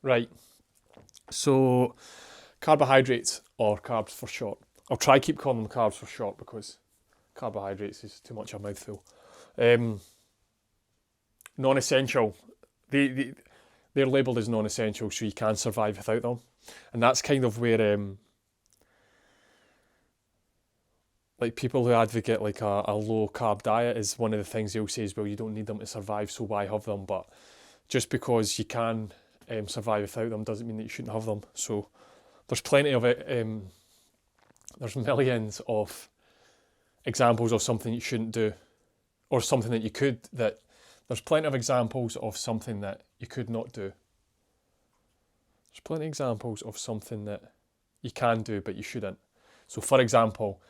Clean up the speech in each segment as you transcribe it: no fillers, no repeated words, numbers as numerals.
Right. So carbohydrates, or carbs for short. I'll try keep calling them carbs for short because carbohydrates is too much of a mouthful. Um, Non-essential. They, they're labelled as non-essential, so you can survive without them. And that's kind of where like people who advocate like a low carb diet is one of the things they'll say is, well, you don't need them to survive, so why have them? But just because you can survive without them doesn't mean that you shouldn't have them. So there's plenty of it. There's millions of examples of something you shouldn't do, or something that you could. That there's plenty of examples of something that you could not do. There's plenty of examples of something that you can do but you shouldn't. So, for example,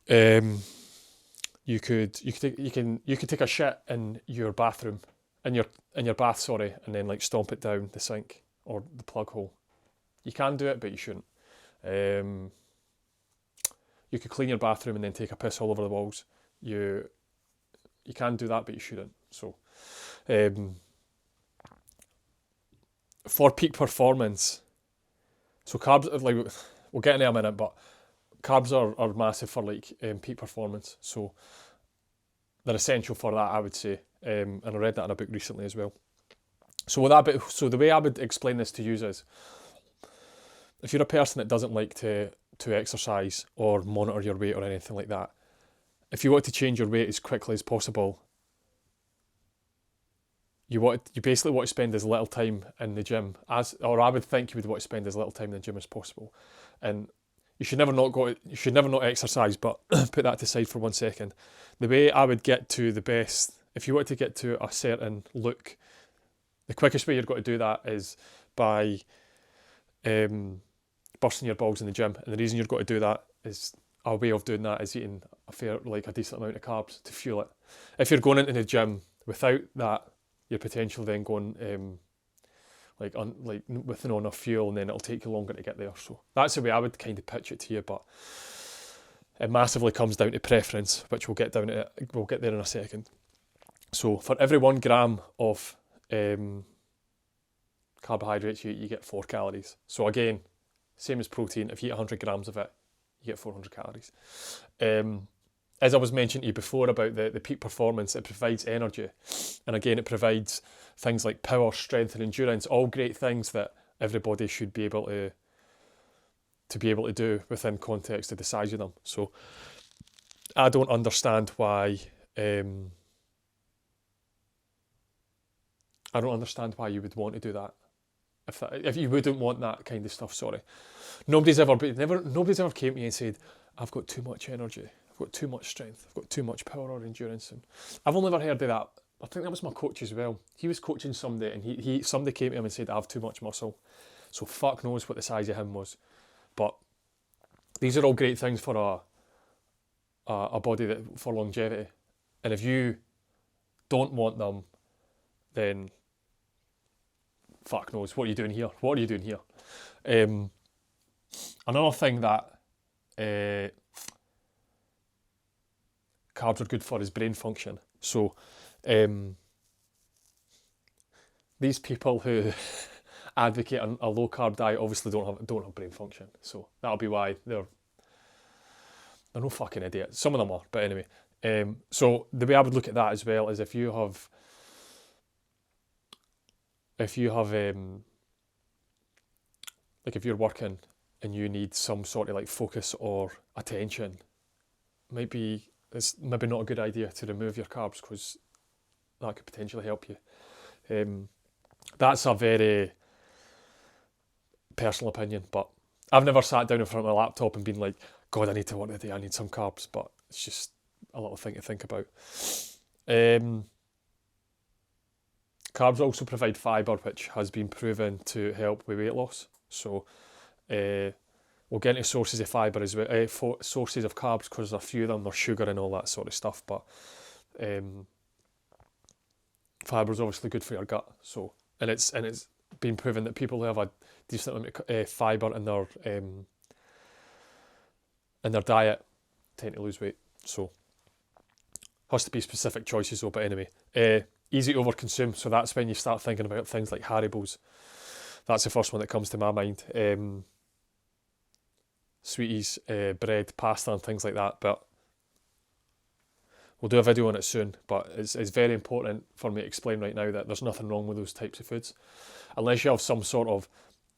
you could take a shit in your bathroom, in your bath, sorry, and then like stomp it down the sink or the plug hole. You can do it, but you shouldn't. You could clean your bathroom and then take a piss all over the walls. You can do that, but you shouldn't. So, for peak performance, so carbs, like we'll get into it in a minute, but carbs are massive for like peak performance. So they're essential for that, I would say. And I read that in a book recently as well. So the way I would explain this to you is, if you're a person that doesn't like to exercise or monitor your weight or anything like that, if you want to change your weight as quickly as possible, you basically want to spend as little time in the gym or I would think you would want to spend as little time in the gym as possible. And you should never not exercise, but put that aside for 1 second. The way I would get to the best, if you want to get to a certain look, the quickest way you're going to do that is by bursting your balls in the gym. And the reason you're going to do that is, a way of doing that is eating a decent amount of carbs to fuel it. If you're going into the gym without that, you're potentially then going with no enough fuel, and then it'll take you longer to get there. So that's the way I would kind of pitch it to you, but it massively comes down to preference, which we'll get there in a second. So for every 1 gram of carbohydrates you get 4 calories. So again, same as protein, if you eat 100 grams of it, you get 400 calories. As I was mentioning to you before about the peak performance, it provides energy. And again, it provides things like power, strength and endurance, all great things that everybody should be able to do within context of the size of them. So I don't understand why you would want to do that. If you wouldn't want that kind of stuff, sorry. Nobody's ever came to me and said, I've got too much energy, I've got too much strength, I've got too much power or endurance. And I've only ever heard of that. I think that was my coach as well. He was coaching somebody and somebody came to him and said, I have too much muscle. So fuck knows what the size of him was. But these are all great things for a body for longevity. And if you don't want them, then fuck knows, what are you doing here? Another thing that carbs are good for is brain function. So these people who advocate a low carb diet obviously don't have brain function. So that'll be why they're no fucking idiots. Some of them are, but anyway. So the way I would look at that as well is if you have like if you're working and you need some sort of like focus or attention, it's maybe not a good idea to remove your carbs, because that could potentially help you. That's a very personal opinion, but I've never sat down in front of my laptop and been like, God, I need to work today, I need some carbs, but it's just a little thing to think about. Carbs also provide fibre, which has been proven to help with weight loss. So we'll get into sources of fibre as well, sources of carbs, because there's a few of them, there's sugar and all that sort of stuff, but fibre is obviously good for your gut. So and it's been proven that people who have a decent amount of fibre in their diet tend to lose weight. So has to be specific choices though, but anyway. Easy to overconsume, so that's when you start thinking about things like Haribo's. That's the first one that comes to my mind. Sweeties, bread, pasta and things like that, but we'll do a video on it soon. But it's very important for me to explain right now that there's nothing wrong with those types of foods. Unless you have some sort of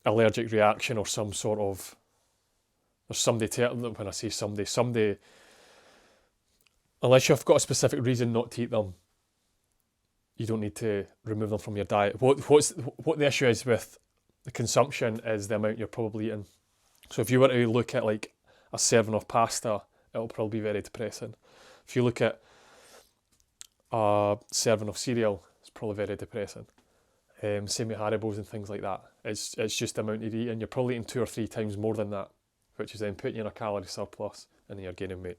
allergic reaction or some sort of, there's somebody, when I say somebody, unless you've got a specific reason not to eat them, you don't need to remove them from your diet. What the issue is with the consumption is the amount you're probably eating. So if you were to look at like a serving of pasta, it'll probably be very depressing. If you look at a serving of cereal, it's probably very depressing. Same with Haribos and things like that. It's just the amount you're eating. You're probably eating 2 or 3 times more than that, which is then putting you in a calorie surplus and then you're gaining weight.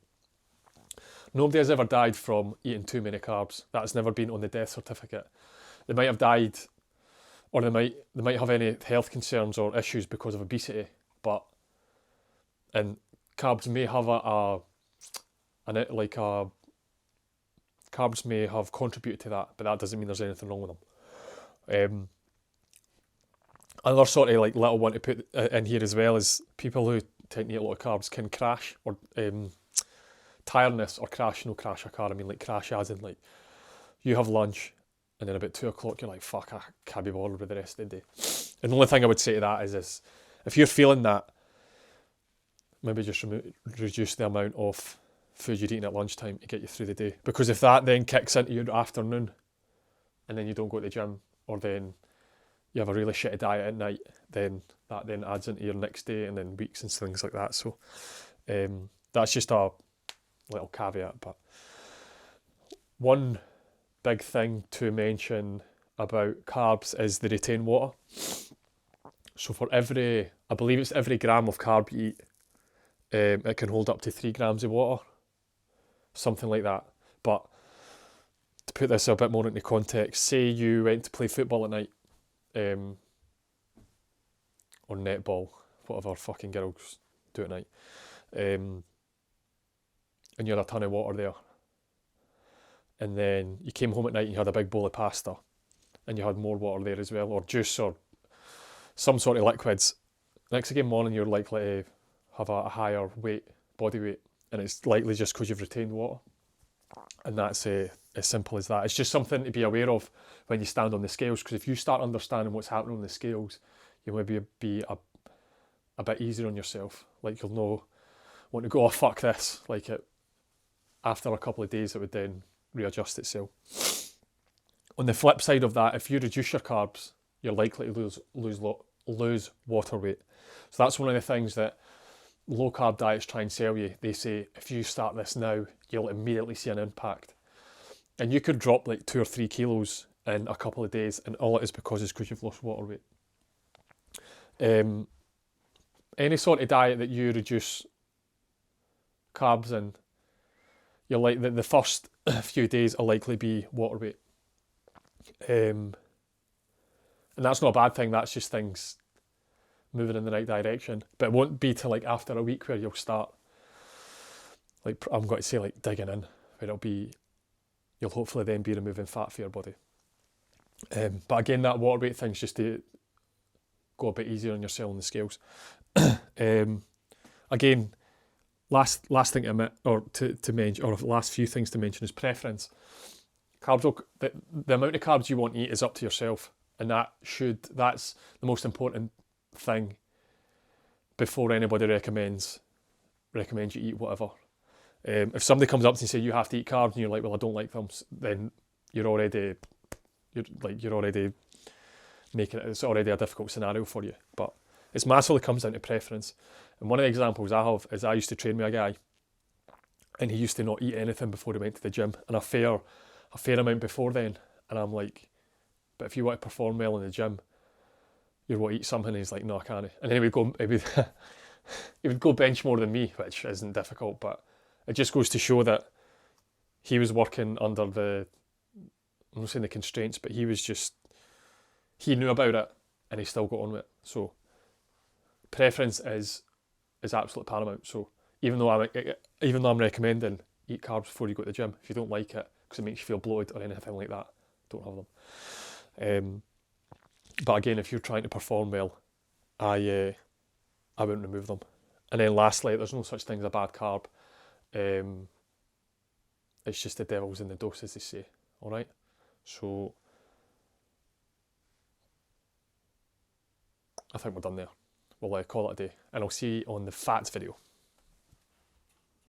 Nobody has ever died from eating too many carbs. That's never been on the death certificate. They might have died, or they might have any health concerns or issues because of obesity, and carbs may have carbs may have contributed to that, but that doesn't mean there's anything wrong with them. Another sort of like little one to put in here as well is people who tend to eat a lot of carbs can crash or tiredness or crash. No, crash a car. I mean like crash as in like you have lunch and then about 2 o'clock you're like, fuck, I can't be bothered with the rest of the day. And the only thing I would say to that is this: if you're feeling that, maybe just reduce the amount of food you're eating at lunchtime to get you through the day. Because if that then kicks into your afternoon and then you don't go to the gym, or then you have a really shitty diet at night, then that then adds into your next day and then weeks and things like that. So that's just a little caveat. But one big thing to mention about carbs is they retain water. So for every gram of carb you eat, it can hold up to 3 grams of water, something like that. But to put this a bit more into context, say you went to play football at night, or netball, whatever fucking girls do at night, and you had a ton of water there, and then you came home at night and you had a big bowl of pasta, and you had more water there as well, or juice or some sort of liquids. Next again morning you're likely to have a higher body weight, and it's likely just because you've retained water. And that's as simple as that. It's just something to be aware of when you stand on the scales, because if you start understanding what's happening on the scales, you'll maybe be a bit easier on yourself. Like you'll know, want to go, oh fuck this, like after a couple of days it would then readjust itself. On the flip side of that, if you reduce your carbs, you're likely to lose water weight. So that's one of the things that low carb diets try and sell you. They say if you start this now, you'll immediately see an impact, and you could drop like 2 or 3 kilos in a couple of days, and all it is because you've lost water weight. Any sort of diet that you reduce carbs in, you're like the first few days will likely be water weight, and that's not a bad thing. That's just things moving in the right direction. But it won't be till like after a week where you'll start, like I'm going to say, like digging in, where you'll hopefully then be removing fat for your body. But again, that water weight thing's just to go a bit easier on yourself on the scales. Again, last thing to mention, or last few things to mention, is preference. Carbs, the amount of carbs you want to eat is up to yourself, and that's the most important thing before anybody recommends you eat whatever. If somebody comes up to you and say you have to eat carbs and you're like, well, I don't like them, then you're already making it, it's already a difficult scenario for you. But it's massively comes down to preference. And one of the examples I have is I used to train with a guy, and he used to not eat anything before he went to the gym, and a fair amount before then. And I'm like, but if you want to perform well in the gym, you want to eat something. And he's like, no, I can't. And then he would go bench more than me, which isn't difficult, but it just goes to show that he was working under I'm not saying the constraints, but he knew about it and he still got on with it. So preference is absolute paramount. So even though I'm recommending eat carbs before you go to the gym, if you don't like it because it makes you feel bloated or anything like that, don't have them. But again, if you're trying to perform well, I wouldn't remove them. And then lastly, there's no such thing as a bad carb. It's just the devil's in the dose, as they say. All right. So I think we're done there. We'll call it a day, and I'll see you on the fats video.